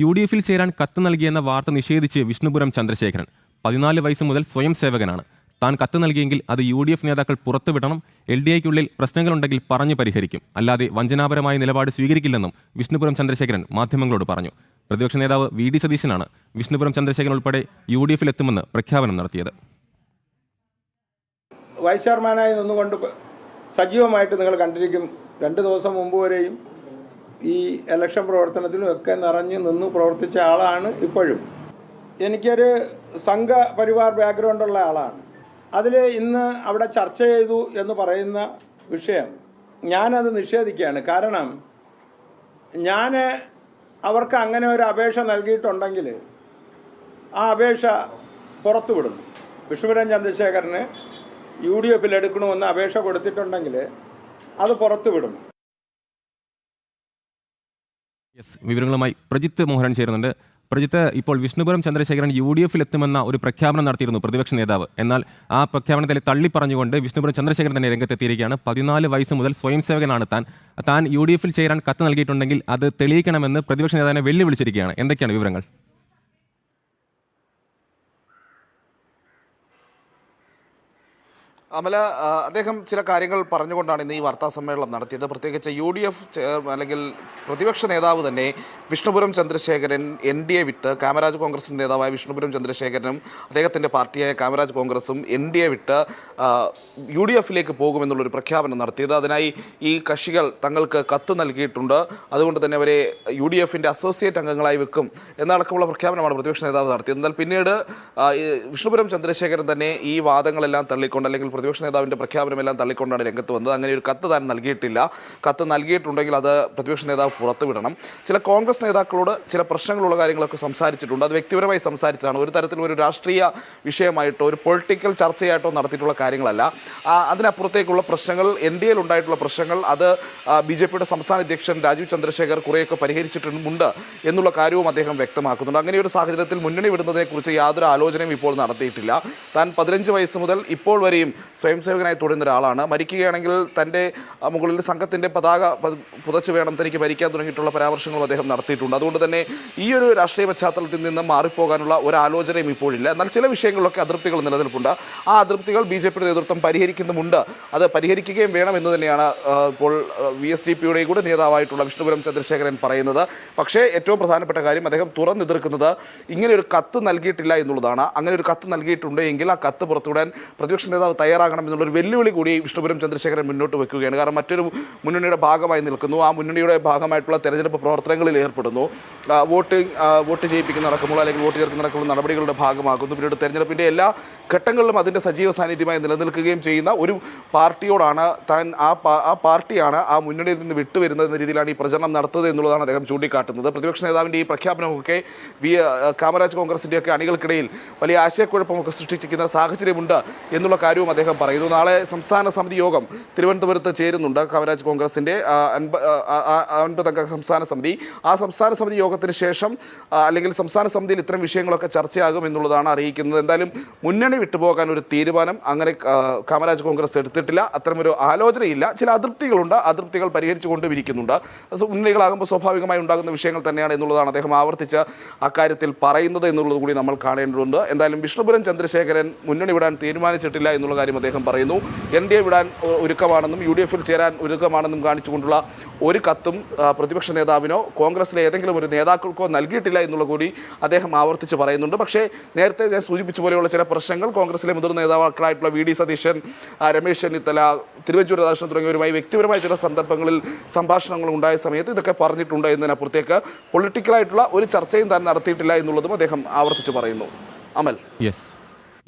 UDF-ൽ ചേരാൻ കത്ത് നൽകിയെന്ന വാർത്ത നിഷേധിച്ച് വിഷ്ണുപുരം ചന്ദ്രശേഖരൻ. 14 വയസ്സ് മുതൽ സ്വയം സേവകനാണ്. താൻ കത്ത് നൽകിയെങ്കിൽ അത് UDF നേതാക്കൾ പുറത്തുവിടണം, LDAയ്ക്കുള്ളിൽ പ്രശ്നങ്ങളുണ്ടെങ്കിൽ പറഞ്ഞു പരിഹരിക്കും, അല്ലാതെ വഞ്ചനാപരമായ നിലപാട് സ്വീകരിക്കില്ലെന്നും വിഷ്ണുപുരം ചന്ദ്രശേഖരൻ മാധ്യമങ്ങളോട് പറഞ്ഞു. പ്രതിപക്ഷ നേതാവ് VD സതീശനാണ് വിഷ്ണുപുരം ചന്ദ്രശേഖരൻ ഉൾപ്പെടെ UDF-ൽ എത്തുമെന്ന് പ്രഖ്യാപനം നടത്തിയത്. വൈസ് ചെയർമാനായി നിന്നുകൊണ്ട് സജീവമായിട്ട് നിങ്ങൾ കണ്ടിരിക്കും. 2 ദിവസം മുമ്പ് വരെയും ഈ ഇലക്ഷൻ പ്രവർത്തനത്തിലും ഒക്കെ നിറഞ്ഞു നിന്ന് പ്രവർത്തിച്ച ആളാണ്. ഇപ്പോഴും എനിക്കൊരു സംഘപരിവാർ ബാക്ക്ഗ്രൗണ്ടുള്ള ആളാണ്. അതിൽ ഇന്ന് അവിടെ ചർച്ച ചെയ്തു എന്ന് പറയുന്ന വിഷയം ഞാനത് നിഷേധിക്കുകയാണ്. കാരണം ഞാൻ അവർക്ക് അങ്ങനെ ഒരു അപേക്ഷ നൽകിയിട്ടുണ്ടെങ്കിൽ ആ അപേക്ഷ പുറത്തുവിടും. വിഷ്ണുപുരം ചന്ദ്രശേഖരന് UDF-ൽ എടുക്കണമെന്ന് അപേക്ഷ കൊടുത്തിട്ടുണ്ടെങ്കിൽ അത് പുറത്തുവിടും. വിവരങ്ങളുമായി പ്രജിത്ത് മോഹൻ ചേരുന്നുണ്ട്. പ്രജിത്ത്, ഇപ്പോൾ വിഷ്ണുപുരം ചന്ദ്രശേഖരൻ UDF-ൽ എത്തുമെന്ന ഒരു പ്രഖ്യാപനം നടത്തിയിരുന്നു പ്രതിപക്ഷ നേതാവ്. എന്നാൽ ആ പ്രഖ്യാപനത്തിൽ തള്ളി പറഞ്ഞുകൊണ്ട് വിഷ്ണുപുരം ചന്ദ്രശേഖരൻ തന്നെ രംഗത്തെത്തിയിരിക്കുകയാണ്. 14 വയസ്സ് മുതൽ സ്വയം സേവകനാണ് താൻ UDF-ൽ ചേരാൻ കത്ത് നൽകിയിട്ടുണ്ടെങ്കിൽ അത് തെളിയിക്കണമെന്ന് പ്രതിപക്ഷ നേതാവിനെ വെല്ലുവിളിച്ചിരിക്കുകയാണ്. എന്തൊക്കെയാണ് വിവരങ്ങൾ? അമല, അദ്ദേഹം ചില കാര്യങ്ങൾ പറഞ്ഞുകൊണ്ടാണ് ഇന്ന് ഈ വാർത്താ സമ്മേളനം നടത്തിയത്. പ്രത്യേകിച്ച് UDF അല്ലെങ്കിൽ പ്രതിപക്ഷ നേതാവ് തന്നെ വിഷ്ണുപുരം ചന്ദ്രശേഖരൻ NDA വിട്ട് കാമരാജ് കോൺഗ്രസിൻ്റെ നേതാവായ വിഷ്ണുപുരം ചന്ദ്രശേഖരനും അദ്ദേഹത്തിൻ്റെ പാർട്ടിയായ കാമരാജ് കോൺഗ്രസും NDA വിട്ട് UDF-ലേക്ക് പോകുമെന്നുള്ളൊരു പ്രഖ്യാപനം നടത്തിയത്. അതിനായി ഈ കക്ഷികൾ തങ്ങൾക്ക് കത്ത് നൽകിയിട്ടുണ്ട്, അതുകൊണ്ട് തന്നെ അവരെ UDF-ൻ്റെ അസോസിയേറ്റ് അംഗങ്ങളായി വെക്കും എന്നടക്കമുള്ള പ്രഖ്യാപനമാണ് പ്രതിപക്ഷ നേതാവ് നടത്തിയത്. എന്നാൽ പിന്നീട് വിഷ്ണുപുരം ചന്ദ്രശേഖരൻ തന്നെ ഈ വാദങ്ങളെല്ലാം തള്ളിക്കൊണ്ട്, അല്ലെങ്കിൽ പ്രതിപക്ഷ നേതാവിൻ്റെ പ്രഖ്യാപനമെല്ലാം തള്ളിക്കൊണ്ടാണ് രംഗത്ത് വന്നത്. അങ്ങനെ ഒരു കത്ത് താൻ നൽകിയിട്ടില്ല, കത്ത് നൽകിയിട്ടുണ്ടെങ്കിൽ അത് പ്രതിപക്ഷ നേതാവ് പുറത്തുവിടണം. ചില കോൺഗ്രസ് നേതാക്കളോട് ചില പ്രശ്നങ്ങളുള്ള കാര്യങ്ങളൊക്കെ സംസാരിച്ചിട്ടുണ്ട്. അത് വ്യക്തിപരമായി സംസാരിച്ചതാണ്, ഒരു തരത്തിലും ഒരു രാഷ്ട്രീയ വിഷയമായിട്ടോ ഒരു പൊളിറ്റിക്കൽ ചർച്ചയായിട്ടോ നടത്തിയിട്ടുള്ള കാര്യങ്ങളല്ല. അതിനപ്പുറത്തേക്കുള്ള പ്രശ്നങ്ങൾ, NDAയിൽ ഉണ്ടായിട്ടുള്ള പ്രശ്നങ്ങൾ, അത് BJPയുടെ സംസ്ഥാന അധ്യക്ഷൻ രാജീവ് ചന്ദ്രശേഖർ കുറേയൊക്കെ പരിഹരിച്ചിട്ടുണ്ട് എന്നുള്ള കാര്യവും അദ്ദേഹം വ്യക്തമാക്കുന്നുണ്ട്. അങ്ങനെ ഒരു സാഹചര്യത്തിൽ മുന്നണി വിടുന്നതിനെക്കുറിച്ച് യാതൊരു ആലോചനയും ഇപ്പോൾ നടത്തിയിട്ടില്ല. താൻ 15 വയസ്സ് മുതൽ ഇപ്പോൾ വരെയും സ്വയം സേവകനായി തുടരുന്ന ഒരാളാണ്. മരിക്കുകയാണെങ്കിൽ തൻ്റെ മുകളിൽ സംഘത്തിൻ്റെ പതാക പുതച്ചു വേണം തനിക്ക് മരിക്കാൻ തുടങ്ങിയിട്ടുള്ള പരാമർശങ്ങളും അദ്ദേഹം നടത്തിയിട്ടുണ്ട്. അതുകൊണ്ട് തന്നെ ഈ ഒരു രാഷ്ട്രീയ പശ്ചാത്തലത്തിൽ നിന്ന് മാറിപ്പോകാനുള്ള ഒരു ആലോചനയും ഇപ്പോഴില്ല. എന്നാൽ ചില വിഷയങ്ങളിലൊക്കെ അതൃപ്തികൾ നിലനിൽപ്പുണ്ട്. ആ അതൃപ്തികൾ BJPയുടെ നേതൃത്വം പരിഹരിക്കുന്നുമുണ്ട്, അത് പരിഹരിക്കുകയും വേണം എന്ന് തന്നെയാണ് ഇപ്പോൾ VSDPയുടെ കൂടെ നേതാവായിട്ടുള്ള വിഷ്ണുപുരം ചന്ദ്രശേഖരൻ പറയുന്നത്. പക്ഷേ ഏറ്റവും പ്രധാനപ്പെട്ട കാര്യം അദ്ദേഹം തുറന്നെതിർക്കുന്നത് ഇങ്ങനെ ഒരു കത്ത് നൽകിയിട്ടില്ല എന്നുള്ളതാണ്. അങ്ങനെ ഒരു കത്ത് നൽകിയിട്ടുണ്ടെങ്കിൽ ആ കത്ത് പുറത്തുവിടാൻ പ്രതിപക്ഷ നേതാവ് തയ്യാറാകണം എന്നുള്ളൊരു വെല്ലുവിളി കൂടി വിഷ്ണുപുരം ചന്ദ്രശേഖരൻ മുന്നോട്ട് വെക്കുകയാണ്. കാരണം മറ്റൊരു മുന്നണിയുടെ ഭാഗമായി നിൽക്കുന്നു, ആ മുന്നണിയുടെ ഭാഗമായിട്ടുള്ള തെരഞ്ഞെടുപ്പ് പ്രവർത്തനങ്ങളിൽ ഏർപ്പെടുന്നു, വോട്ട് ചെയ്യിപ്പിക്കുന്ന നടക്കുമ്പോൾ അല്ലെങ്കിൽ വോട്ട് ചേർക്കുന്ന നടക്കുമ്പോൾ നടപടികളുടെ ഭാഗമാകുന്നു. പിന്നീട് തെരഞ്ഞെടുപ്പിൻ്റെ എല്ലാ ഘട്ടങ്ങളിലും അതിൻ്റെ സജീവ സാന്നിധ്യമായി നിലനിൽക്കുകയും ചെയ്യുന്ന ഒരു പാർട്ടിയോടാണ് താൻ ആ പാർട്ടിയാണ് ആ മുന്നണിയിൽ നിന്ന് വിട്ടുവരുന്നത് എന്ന രീതിയിലാണ് ഈ പ്രചരണം നടത്തുന്നത് എന്നുള്ളതാണ് അദ്ദേഹം ചൂണ്ടിക്കാട്ടുന്നത്. പ്രതിപക്ഷ നേതാവിൻ്റെ ഈ പ്രഖ്യാപനമൊക്കെ കാമരാജ് കോൺഗ്രസിൻ്റെയൊക്കെ അണികൾക്കിടയിൽ വലിയ ആശയക്കുഴപ്പമൊക്കെ സൃഷ്ടിച്ചിരിക്കുന്ന സാഹചര്യമുണ്ട് എന്നുള്ള കാര്യവും അദ്ദേഹം പറയുന്നു. നാളെ സംസ്ഥാന സമിതി യോഗം തിരുവനന്തപുരത്ത് ചേരുന്നുണ്ട്. കാമരാജ് കോൺഗ്രസിൻ്റെ 50 അംഗ സംസ്ഥാന സമിതി. ആ സംസ്ഥാന സമിതി യോഗത്തിന് ശേഷം അല്ലെങ്കിൽ സംസ്ഥാന സമിതിയിൽ ഇത്തരം വിഷയങ്ങളൊക്കെ ചർച്ചയാകും എന്നുള്ളതാണ് അറിയിക്കുന്നത്. എന്തായാലും മുന്നണി വിട്ടുപോകാൻ ഒരു തീരുമാനം അങ്ങനെ കാമരാജ് കോൺഗ്രസ് എടുത്തിട്ടില്ല. അത്തരമൊരു ആലോചനയില്ല. ചില അതൃപ്തികളുണ്ട്, അതൃപ്തികൾ പരിഹരിച്ചുകൊണ്ടിരിക്കുന്നുണ്ട്. മുന്നണികളാകുമ്പോൾ സ്വാഭാവികമായി ഉണ്ടാകുന്ന വിഷയങ്ങൾ തന്നെയാണ് എന്നുള്ളതാണ് അദ്ദേഹം ആവർത്തിച്ച് അക്കാര്യത്തിൽ പറയുന്നത് എന്നുള്ളത് കൂടി നമ്മൾ കാണേണ്ടതുണ്ട്. എന്തായാലും വിഷ്ണുപുരം ചന്ദ്രശേഖരൻ മുന്നണി വിടാൻ തീരുമാനിച്ചിട്ടില്ല എന്നുള്ള കാര്യം അദ്ദേഹം പറയുന്നു. NDA വിടാൻ ഒരുക്കമാണെന്നും UDF-ൽ ചേരാൻ ഒരുക്കമാണെന്നും കാണിച്ചുകൊണ്ടുള്ള ഒരു കത്തും പ്രതിപക്ഷ നേതാവിനോ കോൺഗ്രസിലെ ഏതെങ്കിലും ഒരു നേതാക്കൾക്കോ നൽകിയിട്ടില്ല എന്നുള്ള കൂടി അദ്ദേഹം ആവർത്തിച്ച് പറയുന്നുണ്ട്. പക്ഷേ നേരത്തെ ഞാൻ സൂചിപ്പിച്ച പോലെയുള്ള ചില പ്രശ്നങ്ങൾ കോൺഗ്രസിലെ മുതിർന്ന നേതാക്കളായിട്ടുള്ള VD സതീശൻ, രമേശ് ചെന്നിത്തല, തിരുവഞ്ചൂർ രാധാകൃഷ്ണൻ തുടങ്ങിയവരുമായി വ്യക്തിപരമായ ചില സന്ദർഭങ്ങളിൽ സംഭാഷണങ്ങൾ ഉണ്ടായ സമയത്ത് ഇതൊക്കെ പറഞ്ഞിട്ടുണ്ട് എന്നതിനപ്പുറത്തേക്ക് പൊളിറ്റിക്കലായിട്ടുള്ള ഒരു ചർച്ചയും താൻ നടത്തിയിട്ടില്ല എന്നുള്ളതും അദ്ദേഹം ആവർത്തിച്ച് പറയുന്നു. അമൽ,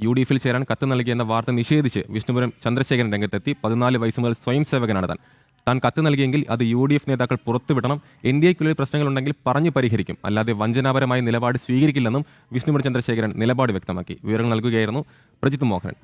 UDF-ൽ ചേരാൻ കത്ത് നൽകിയെന്ന വാർത്ത നിഷേധിച്ച് വിഷ്ണുപുരം ചന്ദ്രശേഖരൻ രംഗത്തെത്തി. 14 വയസ്സ് മുതൽ സ്വയം സേവകനാണ് താൻ കത്ത് നൽകിയെങ്കിൽ അത് UDF നേതാക്കൾ പുറത്തുവിടണം, NDAയ്ക്കുള്ളിൽ പ്രശ്നങ്ങളുണ്ടെങ്കിൽ പറഞ്ഞു പരിഹരിക്കും, അല്ലാതെ വഞ്ചനാപരമായ നിലപാട് സ്വീകരിക്കില്ലെന്നും വിഷ്ണുപുരം ചന്ദ്രശേഖരൻ നിലപാട് വ്യക്തമാക്കി. വിവരങ്ങൾ നൽകുകയായിരുന്നു പ്രജിത്ത് മോഹൻ.